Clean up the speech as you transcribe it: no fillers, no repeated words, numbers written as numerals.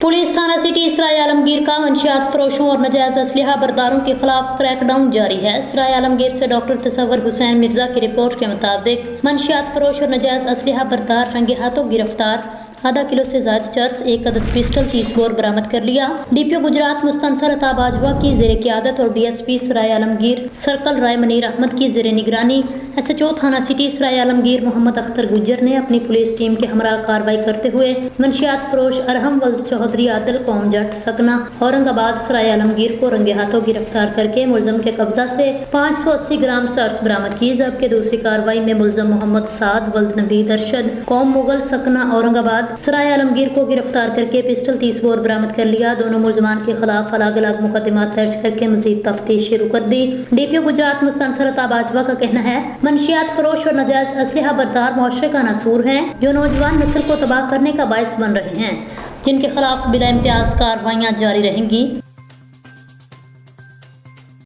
Police थाना city सराय आलमगीर का मंशियात फरोशों और नाजायज असलहा बरदारों के खिलाफ क्रैकडाउन जारी है। सराय आलमगीर से डॉक्टर तसव्वुर हुसैन मिर्जा की रिपोर्ट के मुताबिक मंशियात फरोश और नाजायज असलहा बरदार रंगे हाथों गिरफ्तार। आधा किलो से ज्यादा चर्स, एक अदद पिस्टल, 30 बोर बरामद कर लिया। डीपीओ गुजरात मुस्तनसर अता बाजवा की जेर क़ियादत और डीएसपी सराय आलमगीर सर्कल राय मनीर अहमद की जेर निगरानी एसएचओ थाना सिटी सराय आलमगीर मोहम्मद अख्तर गुज्जर ने अपनी पुलिस टीम के हमरा कार्रवाई करते हुए मंशियात फरोश अरहम वल्द चौधरी आदिल कौम जट सकना औरंगाबाद सराय आलमगीर को रंगे हाथों गिरफ्तार करके मुलजम के कब्जा से 580 ग्राम चर्स बरामद की। जबकि दूसरी कार्रवाई में मुलजम मोहम्मद साद वल्द नबीद अरशद कौम मुगल सकना औरंगाबाद सराय आलमगीर को गिरफ्तार करके पिस्टल 30 बोर बरामद कर लिया। दोनों मुलजमान के खिलाफ अलग अलग मुकदमात दर्ज करके मजीद तफ्तीश शुरू कर दी। डीपीओ गुजरात मुस्तनसर अता बाजवा का कहना है मंशियात फरोश और नाजायज असलहा बरदार मुआशरे का नासूर हैं जो नौजवान नस्ल को तबाह करने का बायस बन रहे हैं, जिनके खिलाफ बिला इम्तियाज कार्रवाइयाँ जारी रहेंगी।